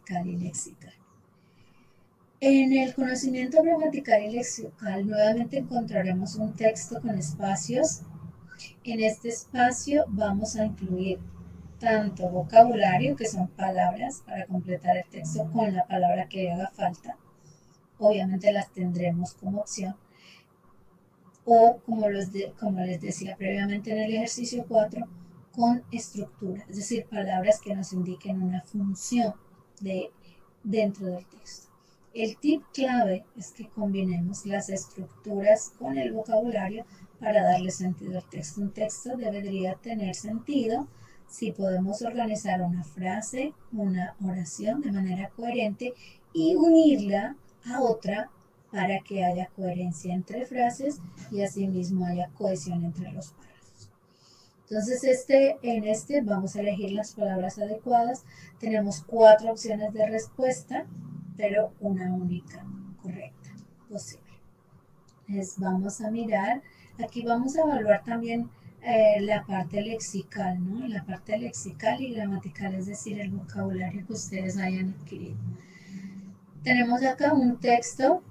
gramatical y lexical. En el conocimiento gramatical y lexical nuevamente encontraremos un texto con espacios. En este espacio vamos a incluir tanto vocabulario, que son palabras, para completar el texto con la palabra que haga falta. Obviamente las tendremos como opción. O como les decía previamente en el ejercicio 4, con estructura, es decir, palabras que nos indiquen una función dentro del texto. El tip clave es que combinemos las estructuras con el vocabulario para darle sentido al texto. Un texto debería tener sentido si podemos organizar una frase, una oración de manera coherente y unirla a otra para que haya coherencia entre frases y asimismo haya cohesión entre los párrafos. Entonces en este vamos a elegir las palabras adecuadas. Tenemos 4 opciones de respuesta, pero una única correcta posible. Entonces vamos a mirar, aquí vamos a evaluar también la parte lexical, ¿no? La parte lexical y gramatical, es decir, el vocabulario que ustedes hayan adquirido. Tenemos acá un texto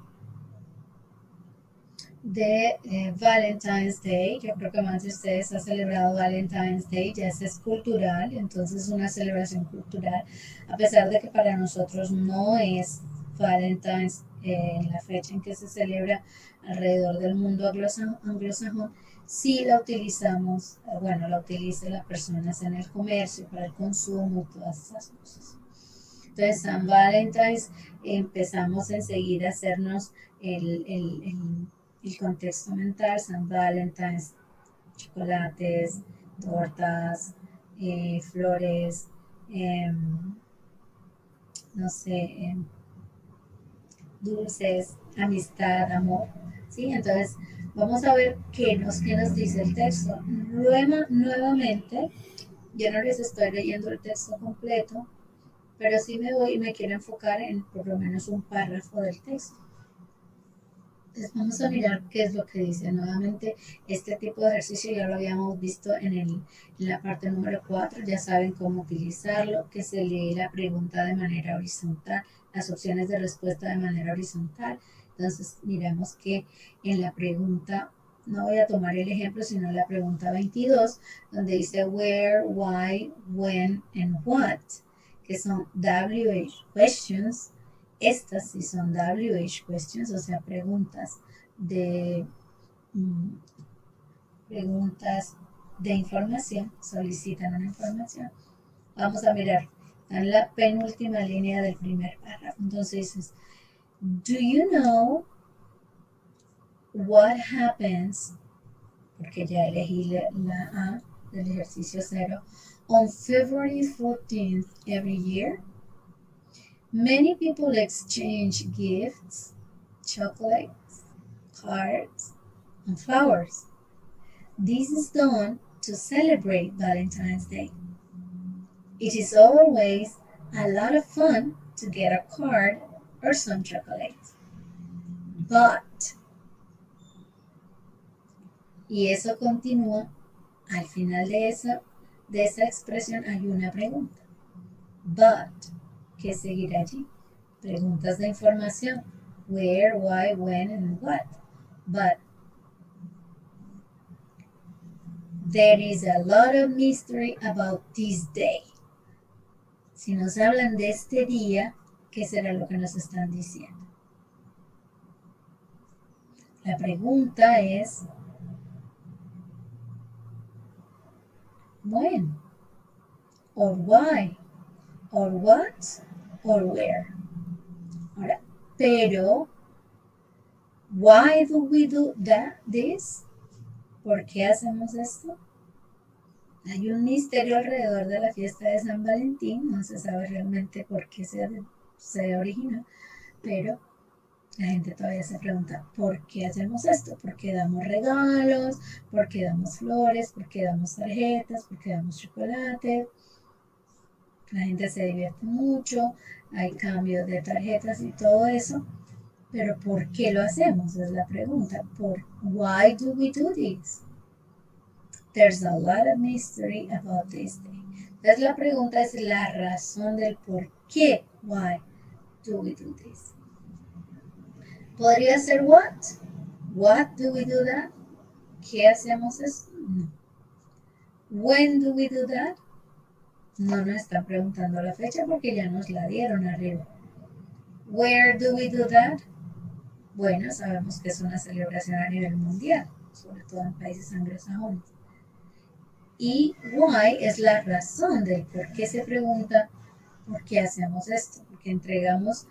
de Valentine's Day. Yo creo que más de ustedes han celebrado Valentine's Day, ya es cultural, entonces es una celebración cultural, a pesar de que para nosotros no es Valentine's la fecha en que se celebra alrededor del mundo anglosajón, sí la utilizamos, bueno, la utilizan las personas en el comercio, para el consumo y todas esas cosas. Entonces, San Valentine's, empezamos enseguida a hacernos el contexto mental. San Valentine's, chocolates, tortas, flores, no sé, dulces, amistad, amor, ¿sí? Entonces, vamos a ver qué nos dice el texto. Nuevamente, yo no les estoy leyendo el texto completo, pero sí me quiero enfocar en por lo menos un párrafo del texto. Entonces vamos a mirar qué es lo que dice. Nuevamente, este tipo de ejercicio ya lo habíamos visto en la parte número 4. Ya saben cómo utilizarlo, que se lee la pregunta de manera horizontal, las opciones de respuesta de manera horizontal. Entonces miramos que en la pregunta, no voy a tomar el ejemplo, sino la pregunta 22, donde dice where, why, when, and what, que son WH questions. Estas sí son WH questions, o sea, preguntas de información, solicitan una información. Vamos a mirar en la penúltima línea del primer párrafo. Entonces dices, do you know what happens, porque ya elegí la A del ejercicio 0, on February 14th every year? Many people exchange gifts, chocolates, cards, and flowers. This is done to celebrate Valentine's Day. It is always a lot of fun to get a card or some chocolates. But, y eso continúa, al final de esa expresión hay una pregunta. But, ¿qué seguirá allí? Preguntas de información. Where, why, when, and what. But there is a lot of mystery about this day. Si nos hablan de este día, ¿qué será lo que nos están diciendo? La pregunta es, when, or why, or what, or where. Ahora, pero, why do we do this? ¿Por qué hacemos esto? Hay un misterio alrededor de la fiesta de San Valentín, no se sabe realmente por qué se originó, pero la gente todavía se pregunta, ¿por qué hacemos esto? ¿Por qué damos regalos? ¿Por qué damos flores? ¿Por qué damos tarjetas? ¿Por qué damos chocolate? La gente se divierte mucho, hay cambios de tarjetas y todo eso, pero ¿por qué lo hacemos? Es la pregunta. Why do we do this? There's a lot of mystery about this day. Entonces la pregunta es la razón del por qué? Why do we do this? ¿Podría ser what? What do we do that? ¿Qué hacemos eso? No. When do we do that? No nos están preguntando la fecha porque ya nos la dieron arriba. Where do we do that? Bueno, sabemos que es una celebración a nivel mundial, sobre todo en países anglosajones. Y why es la razón del por qué se pregunta por qué hacemos esto, porque entregamos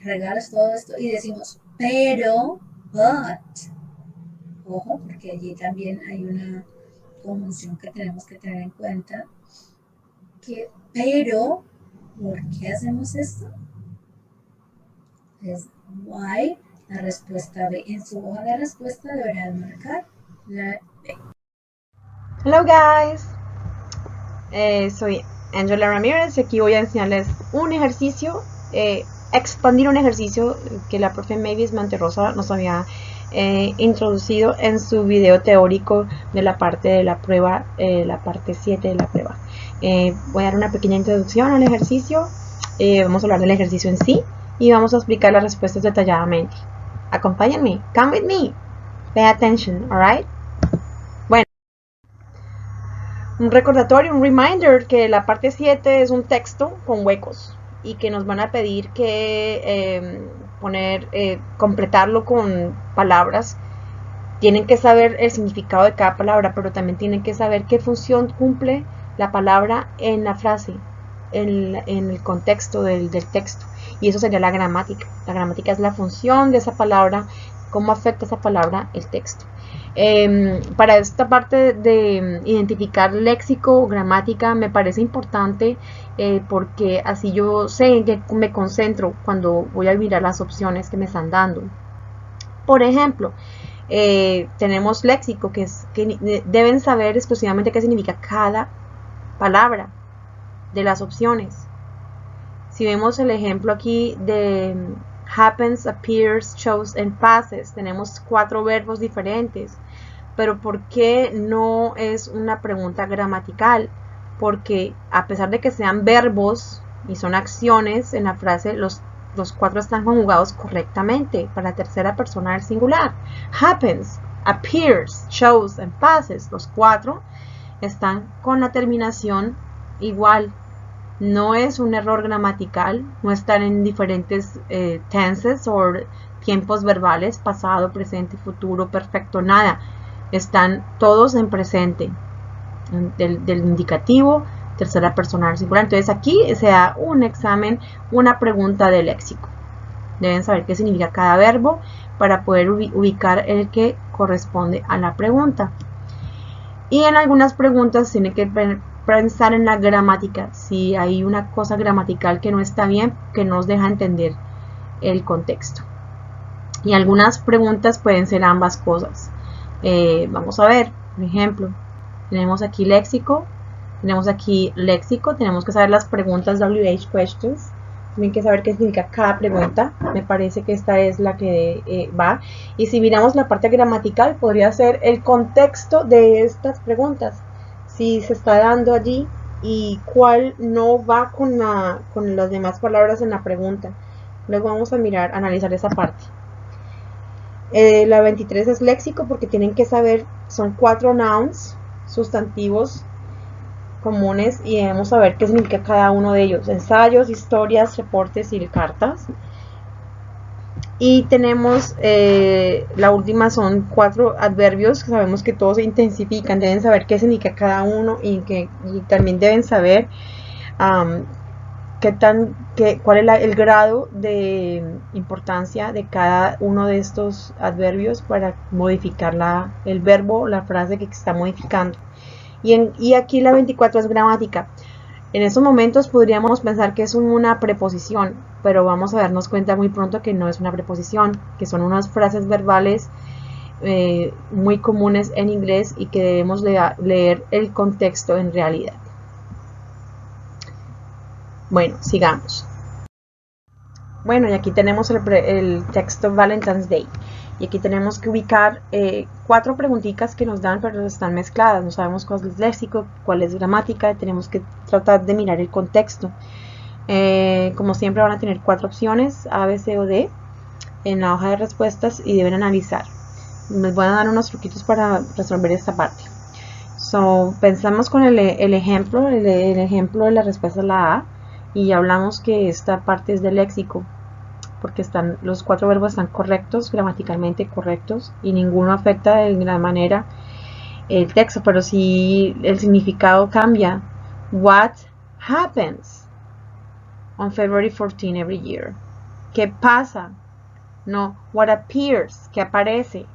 regalos, todo esto, y decimos, pero, but. Ojo, porque allí también hay una conjunción que tenemos que tener en cuenta, que, pero, ¿por qué hacemos esto? Es why, la respuesta B. En su hoja de respuesta deberán marcar la B. Hello guys, soy Angela Ramírez y aquí voy a enseñarles un ejercicio, expandir un ejercicio que la profe Mavis Monterrosa nos había introducido en su video teórico de la parte de la prueba, la parte 7 de la prueba. Voy a dar una pequeña introducción al ejercicio, vamos a hablar del ejercicio en sí y vamos a explicar las respuestas detalladamente. Acompáñenme, come with me, pay attention, alright? Bueno, un recordatorio, un reminder que la parte 7 es un texto con huecos y que nos van a pedir que completarlo con palabras. Tienen que saber el significado de cada palabra, pero también tienen que saber qué función cumple la palabra en la frase, en el contexto del texto. Y eso sería la gramática. La gramática es la función de esa palabra, cómo afecta esa palabra el texto. Para esta parte de identificar léxico o gramática me parece importante porque así yo sé en qué me concentro cuando voy a mirar las opciones que me están dando. Por ejemplo, tenemos léxico que deben saber exclusivamente qué significa cada palabra de las opciones. Si vemos el ejemplo aquí de happens, appears, shows and passes, tenemos 4 verbos diferentes. Pero ¿por qué no es una pregunta gramatical? Porque a pesar de que sean verbos y son acciones en la frase, los 4 están conjugados correctamente para la tercera persona del singular. Happens, appears, shows and passes, los 4 están con la terminación igual. No es un error gramatical, no están en diferentes tenses o tiempos verbales, pasado, presente, futuro, perfecto, nada. Están todos en presente, del indicativo, tercera persona singular. Entonces aquí se da un examen, una pregunta de léxico. Deben saber qué significa cada verbo para poder ubicar el que corresponde a la pregunta. Y en algunas preguntas tienen que pensar en la gramática, si hay una cosa gramatical que no está bien, que nos deja entender el contexto. Y algunas preguntas pueden ser ambas cosas. Vamos a ver, por ejemplo, tenemos aquí léxico, tenemos que saber las preguntas WH questions, tienen que saber qué significa cada pregunta. Me parece que esta es la que va. Y si miramos la parte gramatical, podría ser el contexto de estas preguntas. Si se está dando allí y cuál no va con las demás palabras en la pregunta. Luego vamos a analizar esa parte. La 23 es léxico porque tienen que saber, son 4 nouns, sustantivos comunes y debemos saber qué significa cada uno de ellos. Ensayos, historias, reportes y cartas. Y tenemos, la última son 4 adverbios que sabemos que todos se intensifican, deben saber qué significa cada uno y también deben saber cuál es el grado de importancia de cada uno de estos adverbios para modificar el verbo, la frase que está modificando. Y aquí la 24 es gramática. En estos momentos podríamos pensar que es una preposición, pero vamos a darnos cuenta muy pronto que no es una preposición, que son unas frases verbales muy comunes en inglés y que debemos leer el contexto en realidad. Bueno, sigamos. Bueno, y aquí tenemos el texto Valentine's Day. Y aquí tenemos que ubicar 4 preguntitas que nos dan, pero están mezcladas. No sabemos cuál es léxico, cuál es gramática. Tenemos que tratar de mirar el contexto. Como siempre van a tener 4 opciones, A, B, C o D, en la hoja de respuestas y deben analizar. Les voy a dar unos truquitos para resolver esta parte. Pensamos con el ejemplo de la respuesta es la A, y hablamos que esta parte es del léxico, porque los 4 verbos están correctos, gramaticalmente correctos, y ninguno afecta de gran manera el texto, pero si el significado cambia. What happens on February 14 every year? ¿Qué pasa? No, what appears, ¿qué aparece?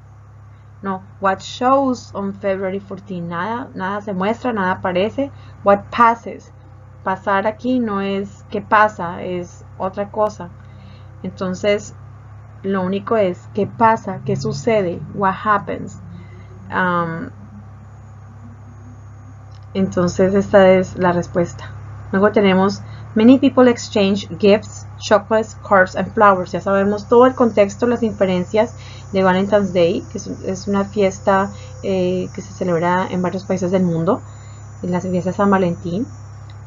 No, what shows on February 14? Nada se muestra, nada aparece. What passes? Pasar aquí no es qué pasa, es otra cosa. Entonces, lo único es qué pasa, qué sucede, what happens. Entonces, esta es la respuesta. Luego tenemos many people exchange gifts, chocolates, cards and flowers. Ya sabemos todo el contexto, las inferencias de Valentine's Day, que es una fiesta que se celebra en varios países del mundo, en las fiestas de San Valentín,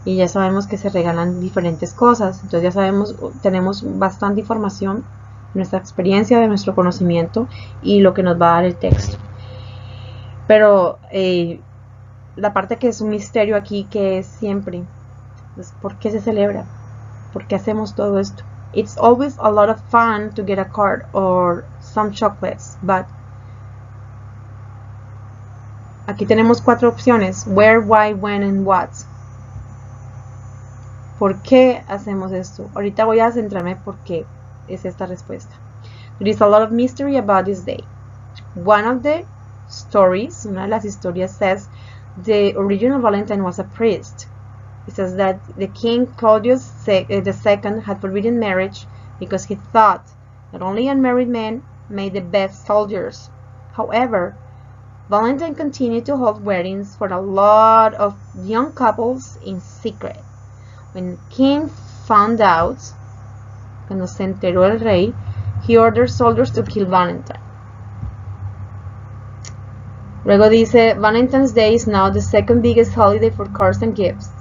y ya sabemos que se regalan diferentes cosas. Entonces ya sabemos, tenemos bastante información de nuestra experiencia, de nuestro conocimiento y lo que nos va a dar el texto. Pero la parte que es un misterio aquí, que es siempre, pues, ¿por qué se celebra? ¿Por qué hacemos todo esto? It's always a lot of fun to get a card or some chocolates, but aquí tenemos 4 opciones: where, why, when and what. ¿Por qué hacemos esto? Ahorita voy a centrarme por qué es esta respuesta. There is a lot of mystery about this day. One of the stories, una de las historias, says the original Valentine was a priest. It says that the King Claudius II had forbidden marriage because he thought that only unmarried men made the best soldiers. However, Valentine continued to hold weddings for a lot of young couples in secret. When the king found out, cuando se enteró el rey, he ordered soldiers to kill Valentine. Luego dice, Valentine's Day is now the second biggest holiday for cards and gifts.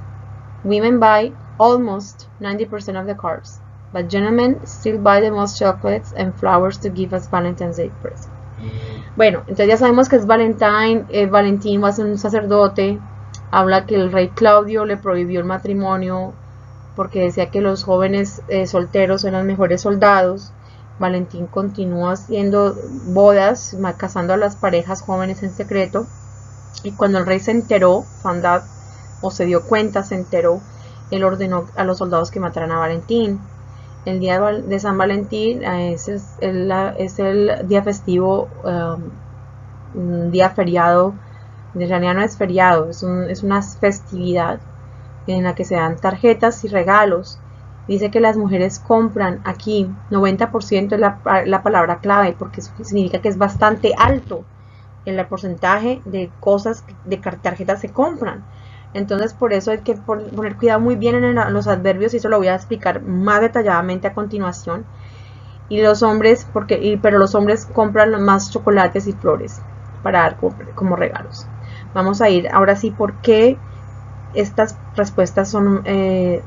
Women buy almost 90% of the cards, but gentlemen still buy the most chocolates and flowers to give as Valentine's Day present. Bueno, entonces ya sabemos que es Valentín va a ser un sacerdote. Habla que el rey Claudio le prohibió el matrimonio porque decía que los jóvenes solteros eran mejores soldados. Valentín continúa haciendo bodas, casando a las parejas jóvenes en secreto. Y cuando el rey se enteró, o se dio cuenta, se enteró, él ordenó a los soldados que mataran a Valentín. El día de San Valentín es el día festivo, un día feriado. En realidad no es feriado, es una festividad en la que se dan tarjetas y regalos. Dice que las mujeres compran aquí, 90% es la palabra clave, porque eso significa que es bastante alto el porcentaje de cosas, de tarjetas se compran. Entonces por eso hay que poner cuidado muy bien en los adverbios, y eso lo voy a explicar más detalladamente a continuación. Y los hombres, pero los hombres compran más chocolates y flores para dar como regalos. Vamos a ir ahora sí por qué estas respuestas son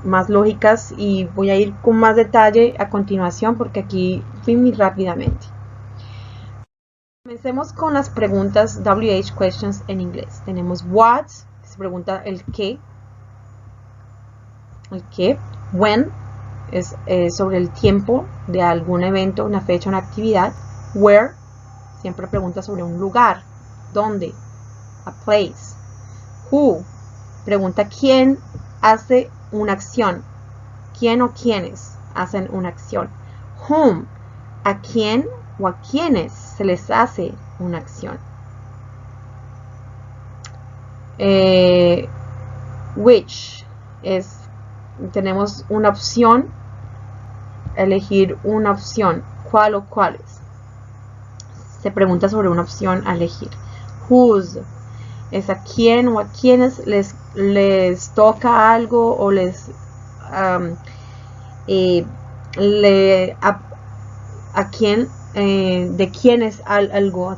más lógicas, y voy a ir con más detalle a continuación porque aquí fui muy rápidamente. Comencemos con las preguntas WH questions en inglés. Tenemos what, se pregunta el qué. When es sobre el tiempo de algún evento, una fecha, una actividad. Where siempre pregunta sobre un lugar, dónde, a place. Who pregunta quién hace una acción, quién o quiénes hacen una acción. Whom, a quién o a quiénes se les hace una acción. Which tenemos una opción, elegir una opción, cuál o cuáles. Se pregunta sobre una opción a elegir. Whose es a quién o a quienes les toca algo, o a quién, de quién es algo, a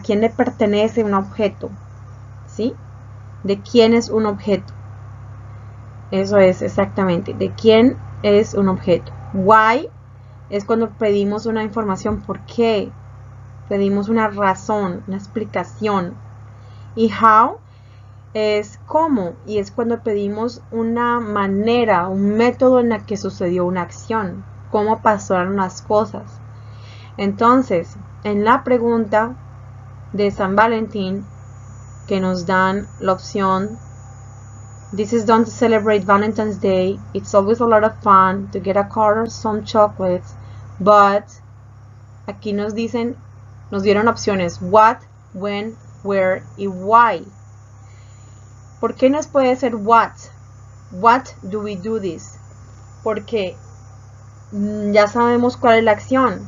quién le pertenece un objeto, ¿sí? De quién es un objeto. Eso es exactamente, de quién es un objeto. Why es cuando pedimos una información. ¿Por qué? Pedimos una razón, una explicación. Y how es cómo, y es cuando pedimos una manera, un método en la que sucedió una acción, cómo pasaron las cosas. Entonces, en la pregunta de San Valentín, que nos dan la opción, this is done to celebrate Valentine's Day, it's always a lot of fun to get a card or some chocolates, but aquí nos dicen, nos dieron opciones, what, when, where y why. ¿Por qué nos puede ser what? What do we do this? Porque ya sabemos cuál es la acción.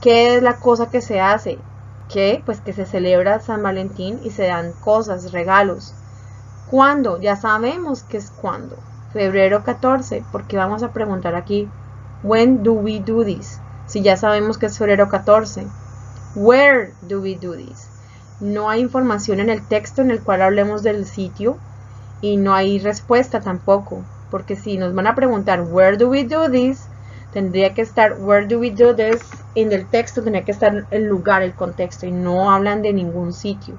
¿Qué es la cosa que se hace? ¿Qué? Pues que se celebra San Valentín y se dan cosas, regalos. ¿Cuándo? Ya sabemos que es cuándo. Febrero 14, porque vamos a preguntar aquí, when do we do this? Si ya sabemos que es febrero 14. Where do we do this? No hay información en el texto en el cual hablemos del sitio y no hay respuesta tampoco, porque si nos van a preguntar where do we do this, tendría que estar where do we do this en el texto, tendría que estar el lugar, el contexto, y no hablan de ningún sitio.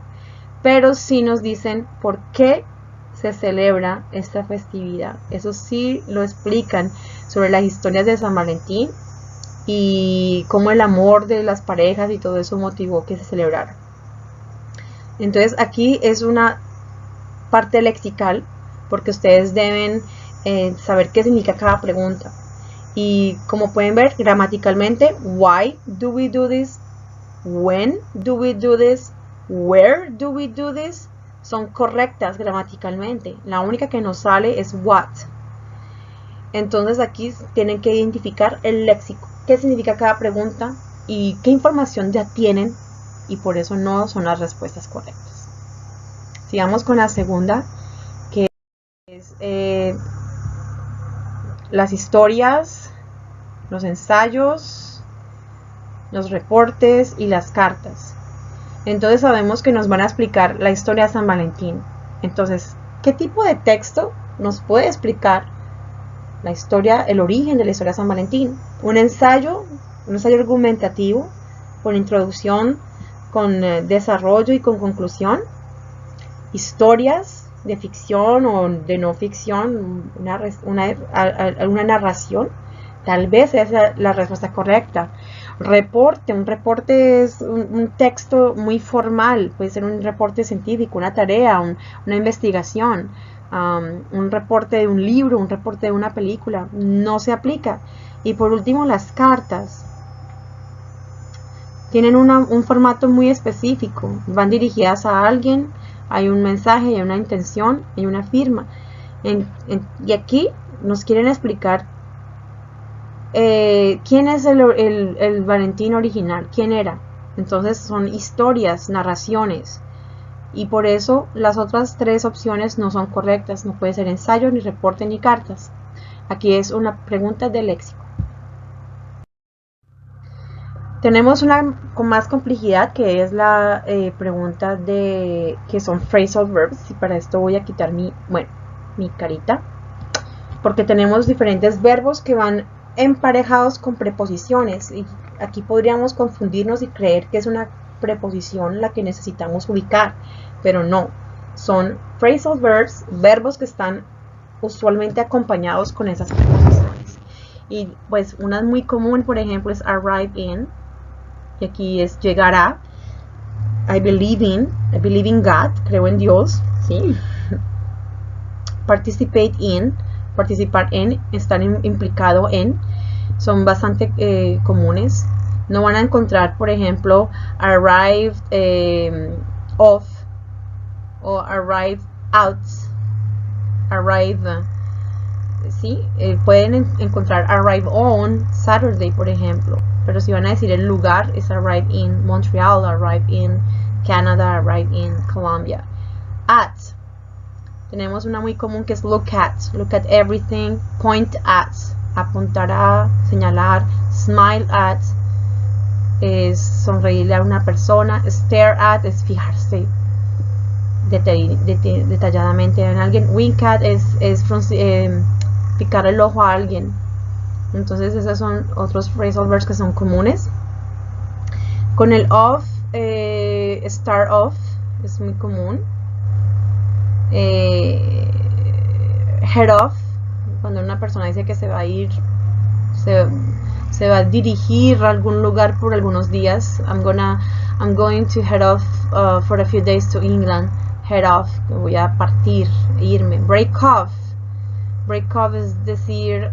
Pero sí nos dicen por qué se celebra esta festividad. Eso sí lo explican sobre las historias de San Valentín y cómo el amor de las parejas y todo eso motivó que se celebrara. Entonces aquí es una parte lexical porque ustedes deben saber qué significa cada pregunta. Y como pueden ver gramaticalmente, why do we do this? When do we do this? Where do we do this? Son correctas gramaticalmente. La única que nos sale es what. Entonces aquí tienen que identificar el léxico. ¿Qué significa cada pregunta? Y qué información ya tienen. Y por eso no son las respuestas correctas. Sigamos con la segunda, que es las historias, los ensayos, los reportes y las cartas. Entonces sabemos que nos van a explicar la historia de San Valentín. Entonces, ¿qué tipo de texto nos puede explicar la historia, el origen de la historia de San Valentín? Un ensayo argumentativo, con introducción, con desarrollo y con conclusión. Historias de ficción o de no ficción, alguna narración. Tal vez esa es la respuesta correcta. Reporte, un reporte es un texto muy formal, puede ser un reporte científico, una tarea, una investigación, un reporte de un libro, un reporte de una película, no se aplica. Y por último, las cartas. Tienen un formato muy específico, van dirigidas a alguien, hay un mensaje, hay una intención, hay una firma. Y aquí nos quieren explicar quién es el Valentín original, quién era. Entonces son historias, narraciones. Y por eso las otras tres opciones no son correctas. No puede ser ensayo, ni reporte, ni cartas. Aquí es una pregunta de léxico. Tenemos una con más complejidad, que es la pregunta de que son phrasal verbs. Y para esto voy a quitar mi carita, porque tenemos diferentes verbos que van emparejados con preposiciones, y aquí podríamos confundirnos y creer que es una preposición la que necesitamos ubicar, pero no, son phrasal verbs, verbos que están usualmente acompañados con esas preposiciones. Y pues una muy común, por ejemplo, es arrive in, y aquí es llegar a. I believe in God, creo en Dios, ¿sí? Participate in, participar en, estar implicado en, son bastante comunes. No van a encontrar, por ejemplo, arrive off o arrive out, arrive, ¿sí? Pueden encontrar arrive on Saturday, por ejemplo, pero si van a decir el lugar, es arrive in Montreal, arrive in Canada, arrive in Colombia. At, tenemos una muy común que es look at everything, point at, apuntar a, señalar, smile at, es sonreírle a una persona, stare at, es fijarse detalladamente en alguien, wink at, es picar el ojo a alguien, Entonces esos son otros phrasal verbs que son comunes. Con el of, start off, es muy común. Head off, cuando una persona dice que se va a ir, se va a dirigir a algún lugar por algunos días. I'm going to head off for a few days to England. Head off, voy a partir, irme. Break off es decir,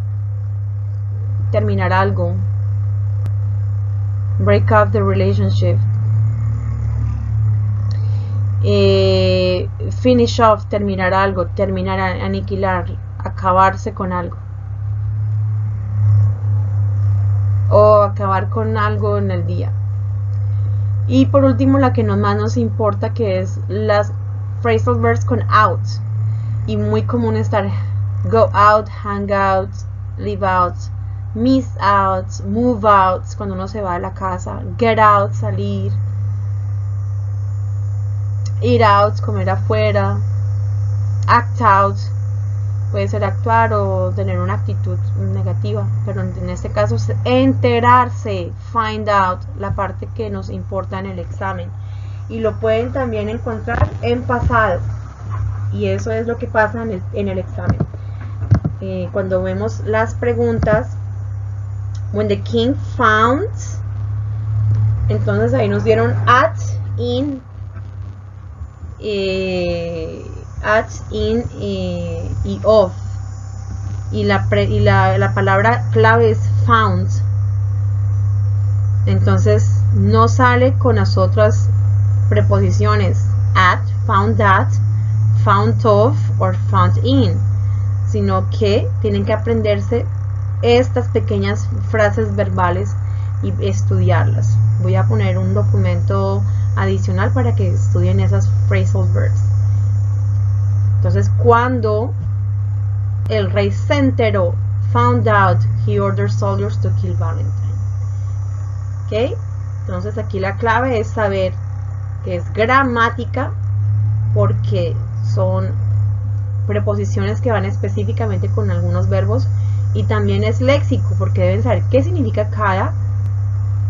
terminar algo. Break off the relationship. Finish off, terminar algo, terminar, aniquilar, acabarse con algo. O acabar con algo en el día. Y por último, la que más nos importa, que es las phrasal verbs con out. Y muy común estar go out, hang out, leave out, miss out, move out, cuando uno se va de la casa, get out, salir, eat out, comer afuera, act out, puede ser actuar o tener una actitud negativa, pero en este caso es enterarse, find out, la parte que nos importa en el examen. Y lo pueden también encontrar en pasado, y eso es lo que pasa en el examen. Cuando vemos las preguntas, when the king found, entonces ahí nos dieron at, in, y of, y la palabra clave es found. Entonces no sale con las otras preposiciones at, found at, found of or found in, sino que tienen que aprenderse estas pequeñas frases verbales y estudiarlas. Voy a poner un documento adicional para que estudien esas phrasal verbs. Entonces, cuando el rey se enteró, found out, he ordered soldiers to kill Valentine. ¿Ok? Entonces aquí la clave es saber que es gramática, porque son preposiciones que van específicamente con algunos verbos, y también es léxico, porque deben saber qué significa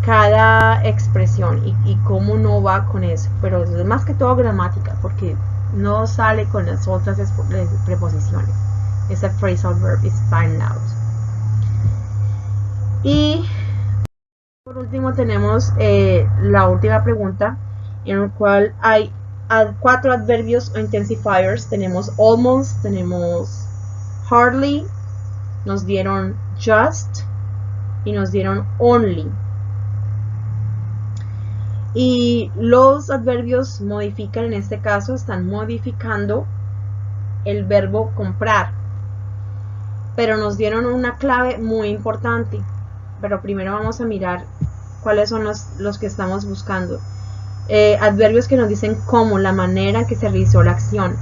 cada expresión y cómo no va con eso. Pero es más que todo gramática, porque no sale con las otras preposiciones. Esa phrasal verb is find out. Y por último tenemos la última pregunta, en la cual hay 4 adverbios o intensifiers. Tenemos almost, tenemos hardly, nos dieron just y nos dieron only. Y los adverbios modifican, en este caso están modificando el verbo comprar, pero nos dieron una clave muy importante. Pero primero vamos a mirar cuáles son los que estamos buscando. Adverbios que nos dicen cómo, la manera en que se realizó la acción.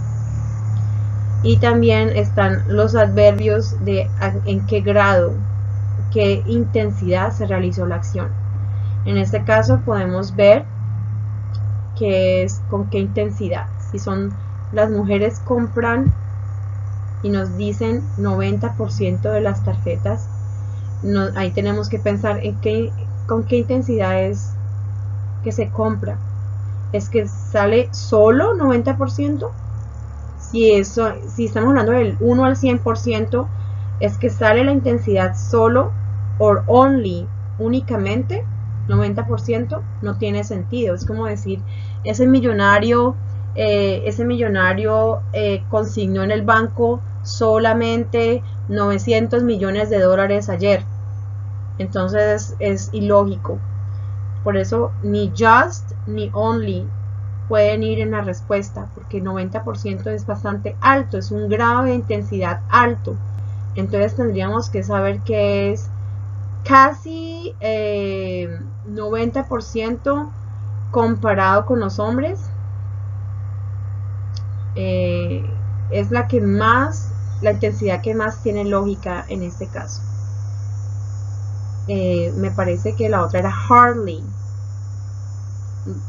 Y también están los adverbios de en qué grado, qué intensidad se realizó la acción. En este caso podemos ver que es con qué intensidad. Si son las mujeres compran y nos dicen 90% de las tarjetas, ahí tenemos que pensar en con qué intensidad es que se compra. ¿Es que sale solo 90%? Si estamos hablando del 1 al 100%, es que sale la intensidad solo or only, únicamente 90%, no tiene sentido. Es como decir, ese millonario consignó en el banco solamente 900 millones de dólares ayer. Entonces es ilógico. Por eso ni just ni only pueden ir en la respuesta, porque 90% es bastante alto, es un grado de intensidad alto. Entonces tendríamos que saber que es casi 90% comparado con los hombres. Es la intensidad que más tiene lógica en este caso. Me parece que la otra era hardly,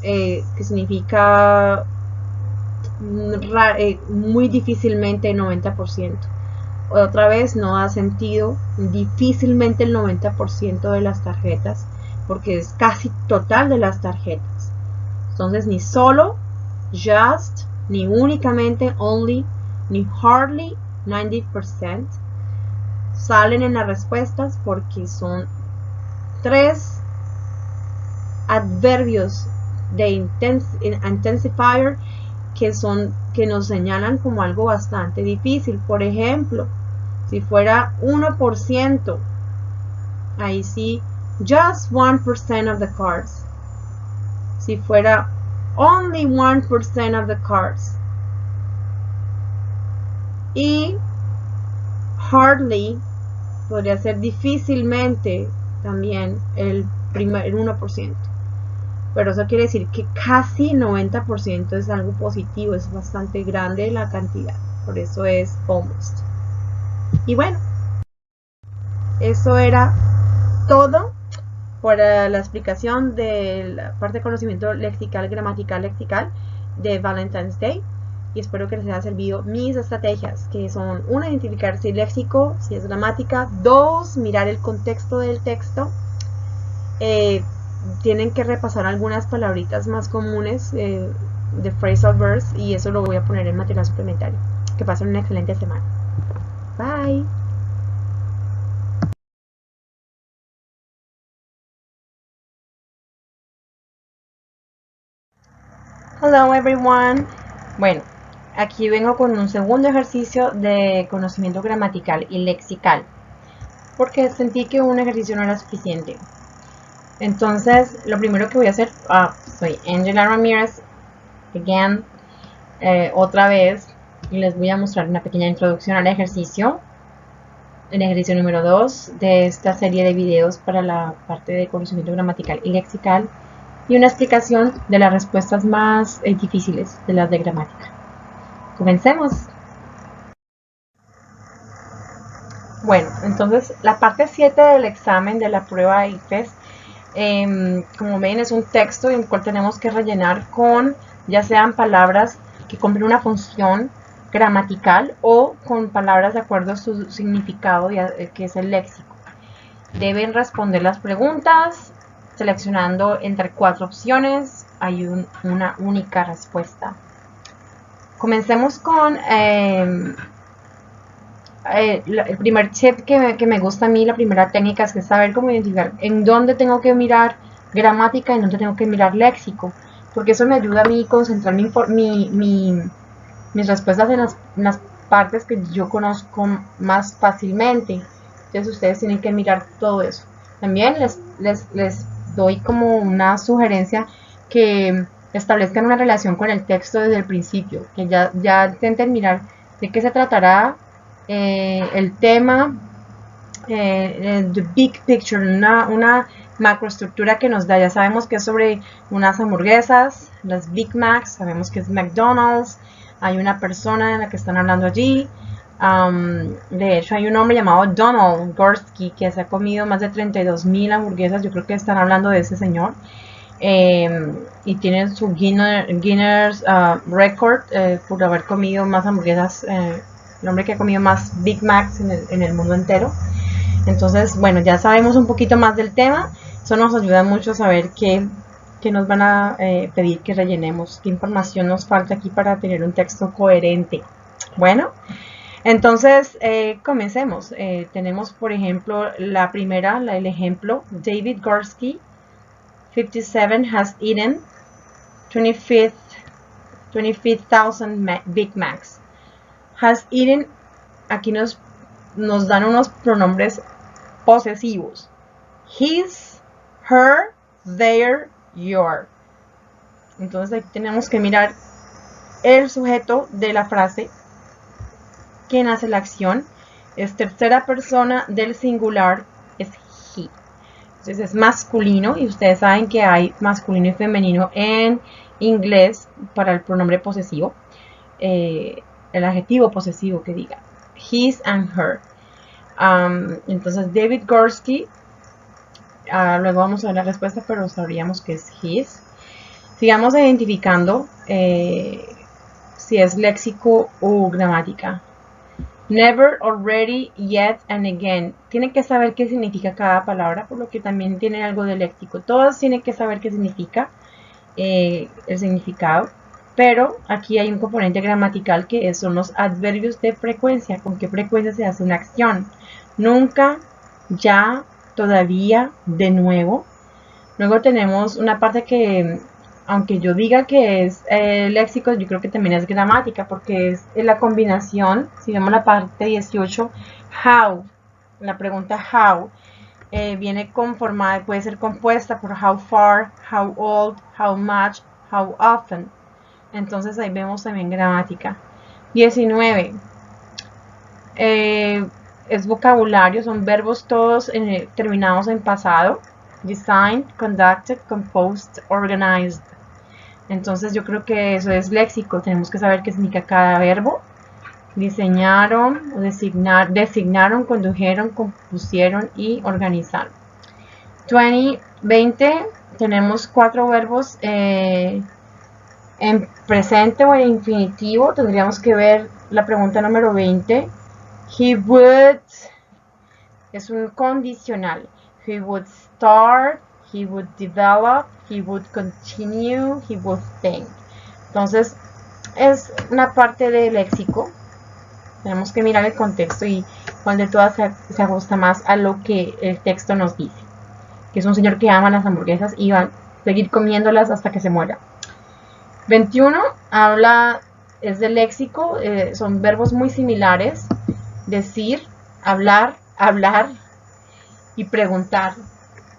que significa muy difícilmente 90%. otra vez no da sentido, difícilmente el 90% de las tarjetas, porque es casi total de las tarjetas. Entonces ni solo, just, ni únicamente, only, ni hardly, 90% salen en las respuestas porque son 3 adverbios de intensifier que nos señalan como algo bastante difícil. Por ejemplo, si fuera 1%, ahí sí, just 1% of the cars. Si fuera only 1% of the cars. Y hardly podría ser difícilmente también el 1%. Pero eso quiere decir que casi 90% es algo positivo, es bastante grande la cantidad. Por eso es almost. Y bueno, eso era todo para la explicación de la parte de conocimiento lexical, gramatical, de Valentine's Day. Y espero que les haya servido mis estrategias, que son: 1, identificar si es léxico, si es gramática; 2, mirar el contexto del texto. Tienen que repasar algunas palabritas más comunes de phrasal verbs, y eso lo voy a poner en material suplementario. Que pasen una excelente semana. Bye. Hello everyone. Bueno, aquí vengo con un segundo ejercicio de conocimiento gramatical y lexical, porque sentí que un ejercicio no era suficiente. Entonces, lo primero que voy a hacer, soy Angela Ramírez, again, otra vez, y les voy a mostrar una pequeña introducción al ejercicio, el ejercicio número 2 de esta serie de videos para la parte de conocimiento gramatical y lexical, y una explicación de las respuestas más difíciles de las de gramática. Comencemos. Bueno, entonces la parte 7 del examen de la prueba IFES, como ven, es un texto en el cual tenemos que rellenar con ya sean palabras que cumplen una función gramatical o con palabras de acuerdo a su significado, que es el léxico. Deben responder las preguntas seleccionando entre 4 opciones. Hay una única respuesta. Comencemos con el primer tip que me gusta a mí, la primera técnica, es que saber cómo identificar en dónde tengo que mirar gramática y en dónde tengo que mirar léxico, porque eso me ayuda a mí a concentrar mis respuestas en las partes que yo conozco más fácilmente. Entonces ustedes tienen que mirar todo eso. También les doy como una sugerencia que establezcan una relación con el texto desde el principio, que ya intenten mirar de qué se tratará el tema, the big picture, una macroestructura que nos da. Ya sabemos que es sobre unas hamburguesas, las Big Macs, sabemos que es McDonald's, hay una persona en la que están hablando allí. De hecho hay un hombre llamado Donald Gorski que se ha comido más de 32,000 hamburguesas. Yo creo que están hablando de ese señor, y tiene su Guinness record por haber comido más hamburguesas, el hombre que ha comido más Big Macs en el mundo entero. Entonces, bueno, ya sabemos un poquito más del tema. Eso nos ayuda mucho a saber qué nos van a pedir que rellenemos, qué información nos falta aquí para tener un texto coherente. Bueno, entonces comencemos. Tenemos, por ejemplo, la primera, el ejemplo: David Gorski, 57, has eaten 25,000 Big Macs. Has eaten, aquí nos dan unos pronombres posesivos: his, her, their, your. Entonces aquí tenemos que mirar el sujeto de la frase, quien hace la acción, es tercera persona del singular, es he. Entonces es masculino, y ustedes saben que hay masculino y femenino en inglés para el pronombre posesivo, el adjetivo posesivo que diga his and her. Entonces David Gorski, luego vamos a ver la respuesta, pero sabríamos que es his. Sigamos identificando si es léxico o gramática. Never, already, yet, and again. Tienen que saber qué significa cada palabra, por lo que también tienen algo de léxico. Todos tienen que saber qué significa el significado. Pero aquí hay un componente gramatical que son los adverbios de frecuencia. ¿Con qué frecuencia se hace una acción? Nunca, ya, todavía, de nuevo. Luego tenemos una parte que, aunque yo diga que es léxico, yo creo que también es gramática, porque es la combinación. Si vemos la parte 18, how, la pregunta how, viene conformada, puede ser compuesta por how far, how old, how much, how often. Entonces ahí vemos también gramática. 19. Es vocabulario, son verbos todos terminados en pasado. Designed, conducted, composed, organized. Entonces yo creo que eso es léxico. Tenemos que saber qué significa cada verbo. Diseñaron, designaron, condujeron, compusieron y organizaron. 20. Tenemos 4 verbos en presente o en infinitivo. Tendríamos que ver la pregunta número 20. He would es un condicional. He would start, he would develop, he would continue, he would think. Entonces, es una parte del léxico. Tenemos que mirar el contexto y cuál de todas se ajusta más a lo que el texto nos dice. Que es un señor que ama las hamburguesas y va a seguir comiéndolas hasta que se muera. 21 es del léxico, son verbos muy similares. Decir, hablar y preguntar.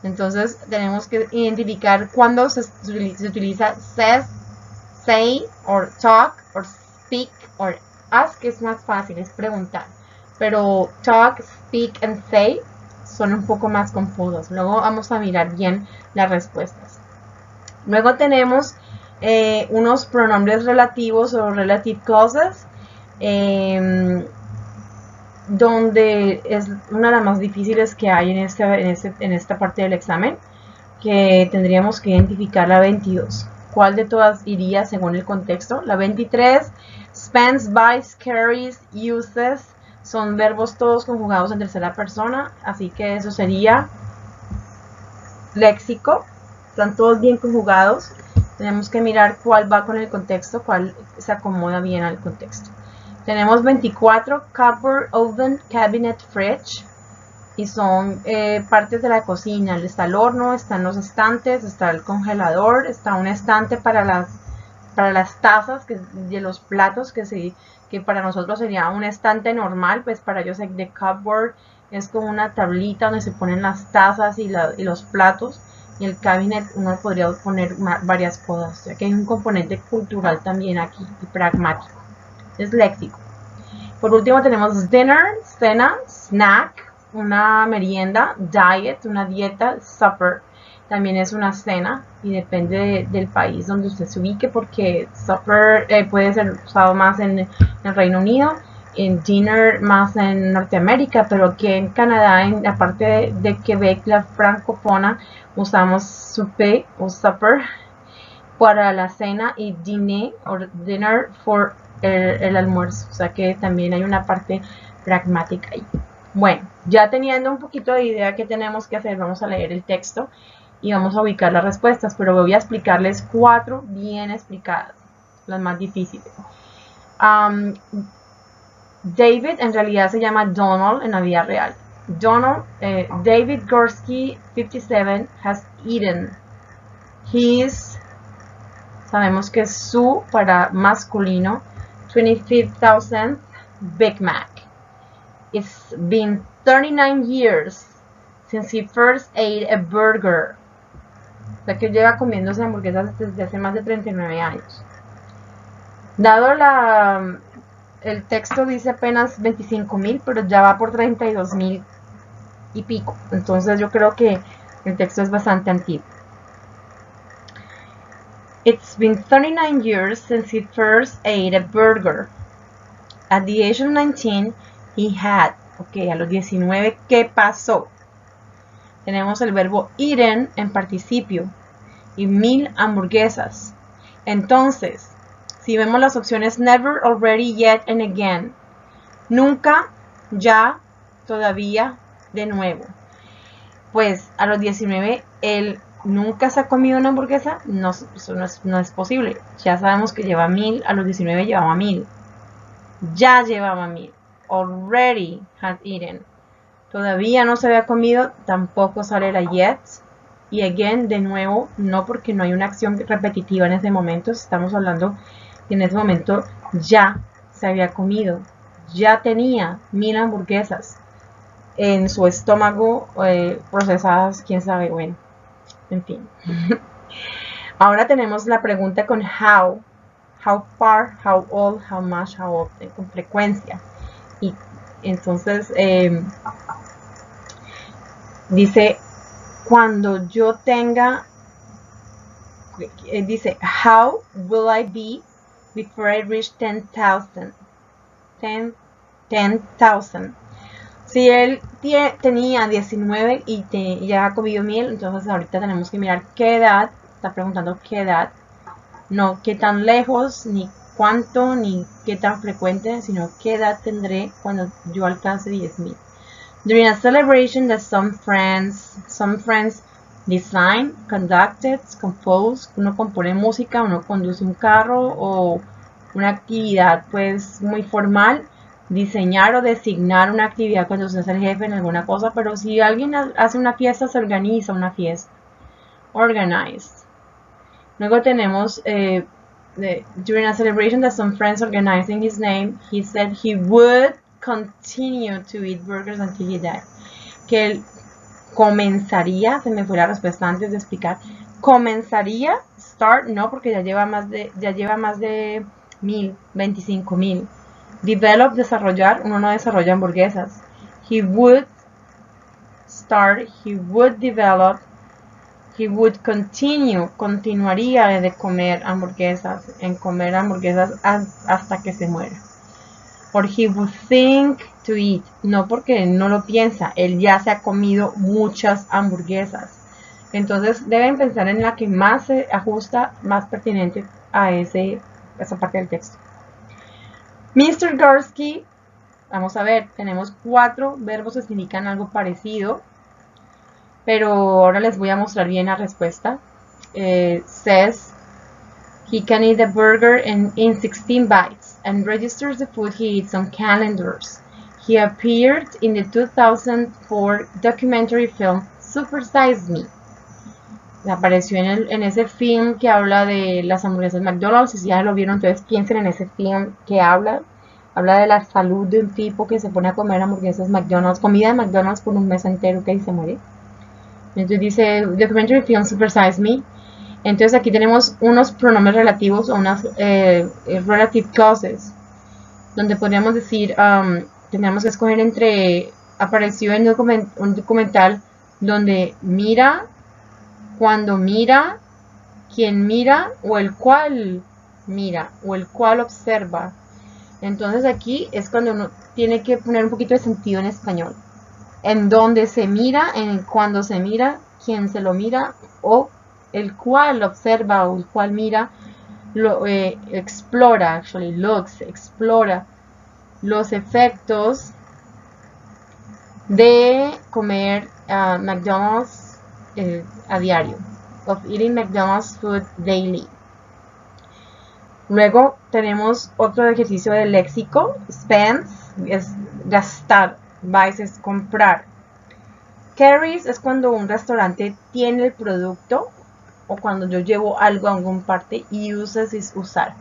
Entonces tenemos que identificar cuándo se utiliza says, say, or talk, or speak, or ask, que es más fácil, es preguntar. Pero talk, speak, and say son un poco más confusos. Luego vamos a mirar bien las respuestas. Luego tenemos unos pronombres relativos o relative clauses, donde es una de las más difíciles que hay en esta parte del examen, que tendríamos que identificar la 22. ¿Cuál de todas iría según el contexto? La 23, spends, buys, carries, uses, son verbos todos conjugados en tercera persona, así que eso sería léxico, están todos bien conjugados. Tenemos que mirar cuál va con el contexto, cuál se acomoda bien al contexto. Tenemos 24, cupboard, oven, cabinet, fridge, y son partes de la cocina. Está el horno, están los estantes, está el congelador, está un estante para las tazas de los platos, que para nosotros sería un estante normal, pues para ellos de cupboard es como una tablita donde se ponen las tazas y los platos, y el cabinet uno podría poner varias cosas, o sea que hay un componente cultural también aquí y pragmático. Es léxico. Por último tenemos dinner, cena, snack, una merienda, diet, una dieta, supper, también es una cena y depende del país donde usted se ubique, porque supper puede ser usado más en el Reino Unido, en dinner más en Norteamérica, pero aquí en Canadá, en la parte de Quebec, la francófona, usamos souper o supper para la cena y dîner o dinner for el almuerzo, o sea que también hay una parte pragmática ahí. Bueno, ya teniendo un poquito de idea qué tenemos que hacer, vamos a leer el texto y vamos a ubicar las respuestas, pero voy a explicarles 4 bien explicadas, las más difíciles. David en realidad se llama Donald en la vida real. David Gorski, 57, has eaten his, sabemos que es su para masculino, 25,000 Big Mac. It's been 39 years since he first ate a burger. O sea que lleva comiéndose hamburguesas desde hace más de 39 años. Dado el texto dice apenas 25,000, pero ya va por 32,000 y pico. Entonces yo creo que el texto es bastante antiguo. It's been 39 years since he first ate a burger. At the age of 19, he had. Ok, a los 19, ¿qué pasó? Tenemos el verbo eaten en participio y 1000 hamburguesas. Entonces, si vemos las opciones never, already, yet, and again, Nunca, ya, todavía, de nuevo. Pues a los 19 él nunca se ha comido una hamburguesa, no, eso no es posible. Ya sabemos que lleva 1000, a los 19 llevaba 1000. Ya llevaba 1000. Already had eaten. Todavía no se había comido, tampoco sale la yet. Y again, de nuevo, no, porque no hay una acción repetitiva en ese momento. Estamos hablando que en ese momento ya se había comido. Ya tenía 1000 hamburguesas en su estómago, procesadas, quién sabe, bueno, en fin. Ahora tenemos la pregunta con how far, how old, how much, how often, con frecuencia. Y entonces dice, cuando yo tenga, dice, how will I be before I reach 10,000? 10,000. Si él tenía 19 y ya ha comido 1000, entonces ahorita tenemos que mirar qué edad. Está preguntando qué edad. No qué tan lejos, ni cuánto, ni qué tan frecuente, sino qué edad tendré cuando yo alcance 10,000. During a celebration that some friends design, conducted, compose, uno compone música, uno conduce un carro o una actividad pues muy formal. Diseñar o designar una actividad cuando usted es el jefe en alguna cosa, pero si alguien hace una fiesta, se organiza una fiesta. Organized. Luego tenemos during a celebration that some friends organized in his name, he said he would continue to eat burgers until he died. Que él comenzaría, se me fue la respuesta antes de explicar, comenzaría, start, no, porque ya lleva más de 1000, 25,000. Develop, desarrollar, uno no desarrolla hamburguesas. He would start, he would develop, he would continue, continuaría de comer hamburguesas, hasta que se muera. Or he would think to eat, no, porque no lo piensa, él ya se ha comido muchas hamburguesas. Entonces deben pensar en la que más se ajusta, más pertinente a esa parte del texto. Mr. Gursky, vamos a ver, tenemos 4 verbos que significan algo parecido, pero ahora les voy a mostrar bien la respuesta. Says he can eat a burger in 16 bites and registers the food he eats on calendars. He appeared in the 2004 documentary film Super Size Me. Apareció en ese film que habla de las hamburguesas McDonald's. Y si ya lo vieron, entonces piensen en ese film que habla de la salud de un tipo que se pone a comer hamburguesas McDonald's, comida de McDonald's por un mes entero, que se muere. Entonces dice documentary film Super Size Me. Entonces aquí tenemos unos pronombres relativos o unas relative clauses, donde podríamos decir, tenemos que escoger entre, apareció en un documental donde mira, cuando mira, quien mira o el cual mira o el cual observa. Entonces aquí es cuando uno tiene que poner un poquito de sentido en español. En donde se mira, en cuando se mira, quien se lo mira o el cual observa o el cual mira, explora, actually looks, explora los efectos de comer McDonald's a diario, of eating McDonald's food daily. Luego tenemos otro ejercicio de léxico. Spend es gastar, buy es comprar. Carries es cuando un restaurante tiene el producto o cuando yo llevo algo a algún parte, y uses es usar.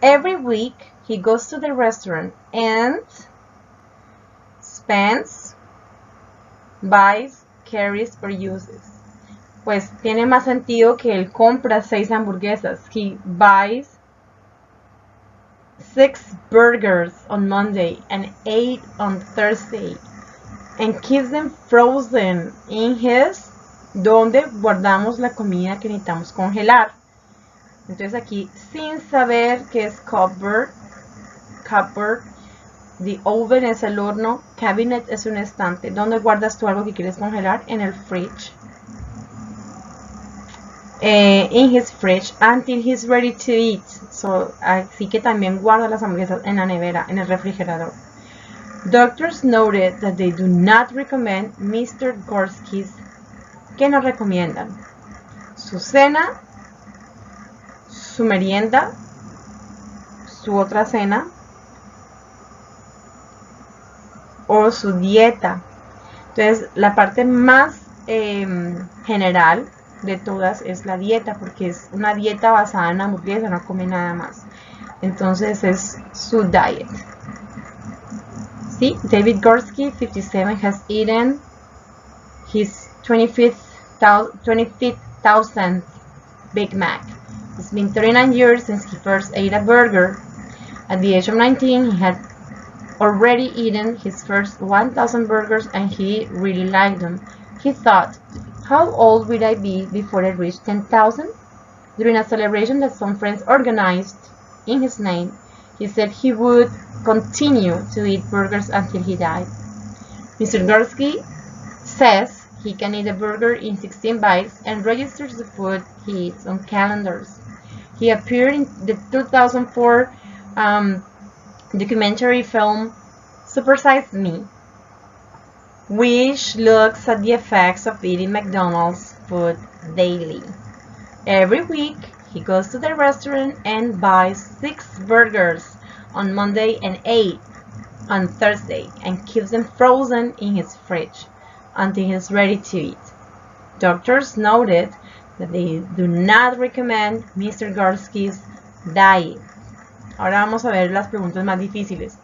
Every week he goes to the restaurant and spends, buys, carries or uses. Pues tiene más sentido que él compra 6 hamburguesas. He buys 6 burgers on Monday and 8 on Thursday and keeps them frozen in his, donde guardamos la comida que necesitamos congelar. Entonces aquí, sin saber qué es cupboard, the oven es el horno, cabinet es un estante. ¿Dónde guardas tú algo que quieres congelar? En el fridge. In his fridge until he's ready to eat. So, así que también guarda las hamburguesas en la nevera, en el refrigerador. Doctors noted that they do not recommend Mr. Gorski's. ¿Qué nos recomiendan? Su cena, su merienda, su otra cena o su dieta. Entonces, la parte más general de todas es la dieta, porque es una dieta basada en hamburguesa, no come nada más. Entonces es su diet. ¿Sí? David Gorski, 57, has eaten his 25,000th Big Mac. It's been 39 years since he first ate a burger. At the age of 19, he had already eaten his first 1,000 burgers and he really liked them. He thought, how old will I be before I reach 10,000? During a celebration that some friends organized in his name, he said he would continue to eat burgers until he died. Mr. Gorski says he can eat a burger in 16 bites and registers the food he eats on calendars. He appeared in the 2004 documentary film Supersize Me, which looks at the effects of eating McDonald's food daily. Every week, he goes to the restaurant and buys 6 burgers on Monday and 8 on Thursday and keeps them frozen in his fridge until he's ready to eat. Doctors noted that they do not recommend Mr. Gorski's diet. Ahora vamos a ver las preguntas más difíciles.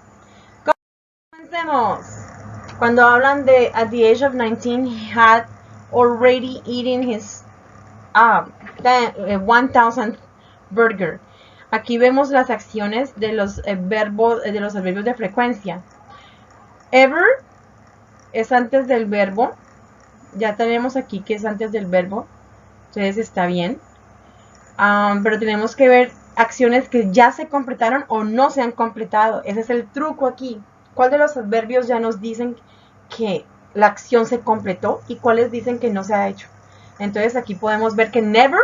Comencemos. Cuando hablan de at the age of 19, he had already eaten his 1,000th burger. Aquí vemos las acciones de los adverbios de frecuencia. Ever es antes del verbo. Ya tenemos aquí que es antes del verbo. Entonces está bien. Pero tenemos que ver acciones que ya se completaron o no se han completado. Ese es el truco aquí. ¿Cuál de los adverbios ya nos dicen que la acción se completó y cuáles dicen que no se ha hecho? Entonces aquí podemos ver que never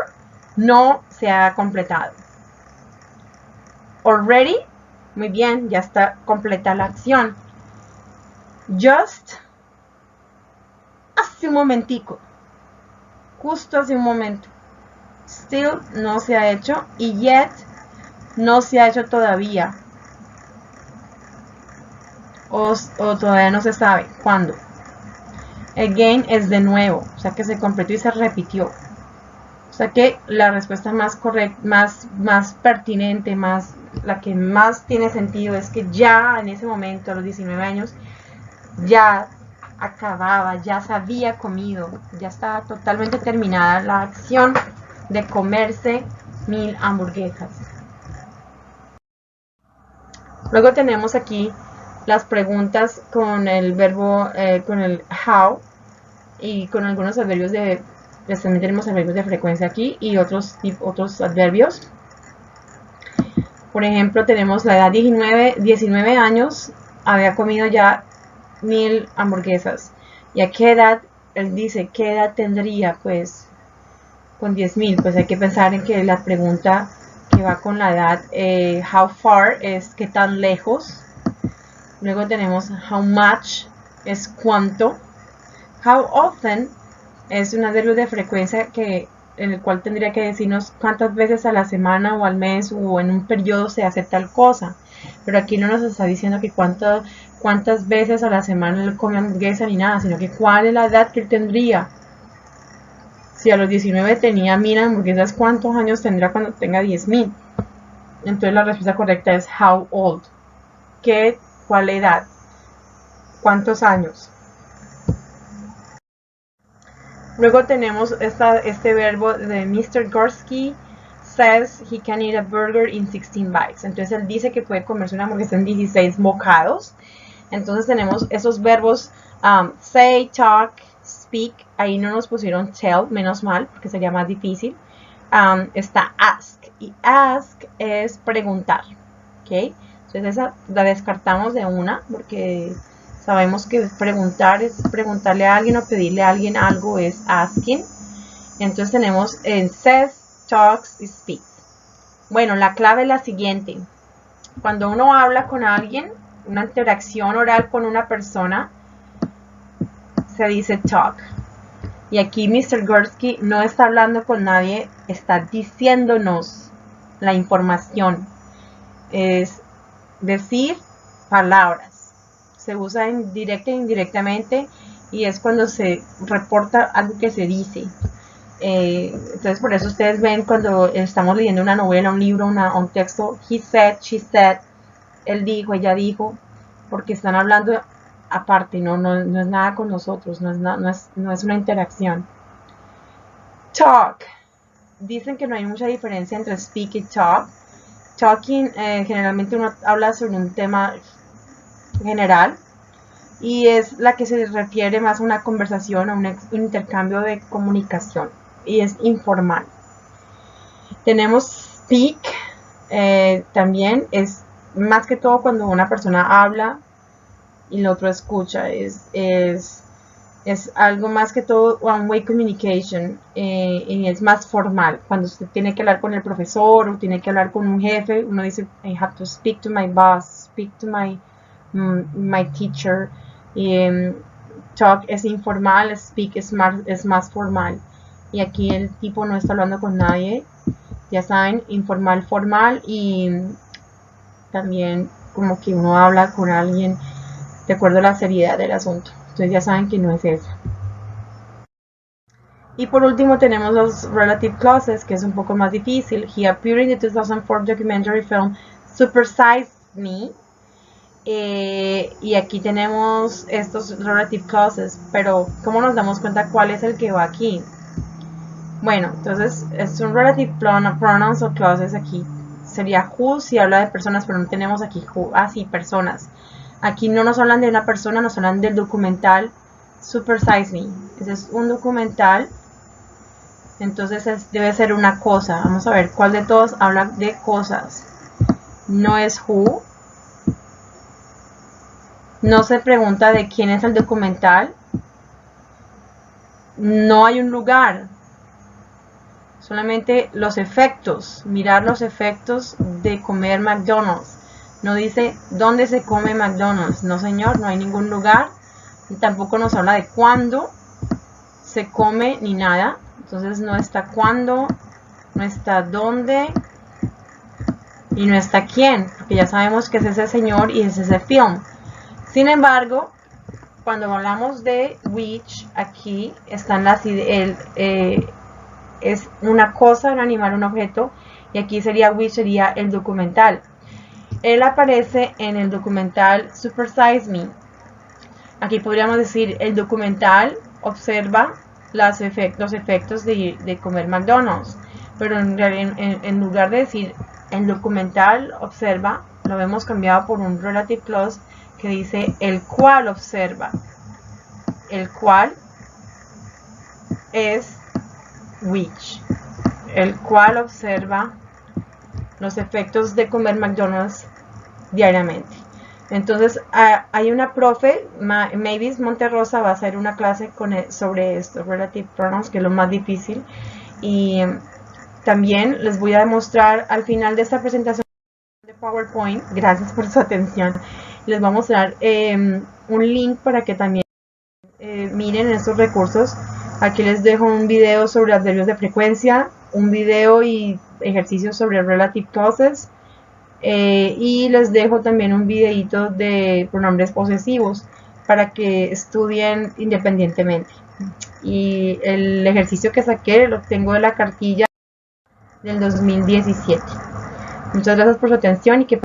no se ha completado. Already, muy bien, ya está completa la acción. Just, hace un momentico, justo hace un momento. Still no se ha hecho y yet no se ha hecho todavía. O todavía no se sabe cuándo. Again es de nuevo, o sea que se completó y se repitió. O sea que la respuesta más correcta, más pertinente, la que más tiene sentido es que ya en ese momento, a los 19 años, ya acababa, ya se había comido, ya estaba totalmente terminada la acción de comerse 1000 hamburguesas. Luego tenemos aquí las preguntas con el verbo, con el how y con algunos adverbios también tenemos adverbios de frecuencia aquí y otros adverbios. Por ejemplo, tenemos la edad 19 años, había comido ya 1000 hamburguesas. ¿Y a qué edad? Él dice, ¿qué edad tendría? Pues con 10,000, pues hay que pensar en que la pregunta que va con la edad, how far es qué tan lejos. Luego tenemos how much es cuánto. How often es un adverbio de frecuencia en el cual tendría que decirnos cuántas veces a la semana o al mes o en un periodo se hace tal cosa. Pero aquí no nos está diciendo que cuántas veces a la semana él come hamburguesa ni nada, sino que cuál es la edad que él tendría. Si a los 19 tenía 1000 hamburguesas, ¿cuántos años tendrá cuando tenga 10,000? Entonces la respuesta correcta es how old. ¿Cuál edad? ¿Cuántos años? Luego tenemos este verbo de Mr. Gorski says he can eat a burger in 16 bites. Entonces él dice que puede comerse una hamburguesa en 16 bocados. Entonces tenemos esos verbos say, talk, speak. Ahí no nos pusieron tell, menos mal, porque sería más difícil. Está ask. Y ask es preguntar. ¿Ok? Entonces esa la descartamos de una, porque sabemos que preguntar es preguntarle a alguien o pedirle a alguien algo es asking. Entonces tenemos says, talks y speaks. Bueno, la clave es la siguiente. Cuando uno habla con alguien, una interacción oral con una persona, se dice talk. Y aquí Mr. Gursky no está hablando con nadie, está diciéndonos la información. Es decir palabras. Se usa en directa e indirectamente y es cuando se reporta algo que se dice. Entonces por eso ustedes ven cuando estamos leyendo una novela, un libro, un texto, he said, she said, él dijo, ella dijo, porque están hablando aparte, no es nada con nosotros, no es una interacción. Talk. Dicen que no hay mucha diferencia entre speak y talk. Talking, generalmente uno habla sobre un tema general y es la que se refiere más a una conversación, a un intercambio de comunicación y es informal. Tenemos speak, también es más que todo cuando una persona habla y el otro escucha, es algo más que todo one-way communication, y es más formal. Cuando usted tiene que hablar con el profesor o tiene que hablar con un jefe, uno dice, I have to speak to my boss, speak to my teacher. Talk es informal, speak es más formal. Y aquí el tipo no está hablando con nadie, ya saben, informal, formal, y también como que uno habla con alguien de acuerdo a la seriedad del asunto. Entonces ya saben que no es eso. Y por último tenemos los relative clauses, que es un poco más difícil. He appeared in the 2004 documentary film Super Size Me. Y aquí tenemos estos relative clauses, pero ¿cómo nos damos cuenta cuál es el que va aquí? Bueno, entonces es un relative pronouns o clauses aquí. Sería who si habla de personas, pero no tenemos aquí who. Ah, sí, personas. Aquí no nos hablan de una persona, nos hablan del documental Super Size Me. Ese es un documental, entonces debe ser una cosa. Vamos a ver cuál de todos habla de cosas. No es who. No se pregunta de quién es el documental. No hay un lugar. Solamente los efectos. Mirar los efectos de comer McDonald's. No dice dónde se come McDonald's. No, señor, no hay ningún lugar. Y tampoco nos habla de cuándo se come ni nada. Entonces no está cuándo, no está dónde y no está quién. Porque ya sabemos que es ese señor y es ese film. Sin embargo, cuando hablamos de which, aquí están es una cosa, un animal, un objeto. Y aquí sería which, sería el documental. Él aparece en el documental Super Size Me. Aquí podríamos decir, el documental observa los efectos de comer McDonald's. Pero en lugar de decir, el documental observa, lo hemos cambiado por un relative clause que dice, el cual observa. El cual es which. El cual observa los efectos de comer McDonald's diariamente. Entonces hay una profe, Mavis Monterrosa, va a hacer una clase sobre estos relative pronouns, que es lo más difícil, y también les voy a demostrar al final de esta presentación de PowerPoint. Gracias por su atención. Les voy a mostrar un link para que también miren estos recursos. Aquí les dejo un video sobre adverbios de frecuencia, un video y ejercicios sobre relative clauses, y les dejo también un videito de pronombres posesivos para que estudien independientemente. Y el ejercicio que saqué lo tengo de la cartilla del 2017. Muchas gracias por su atención y que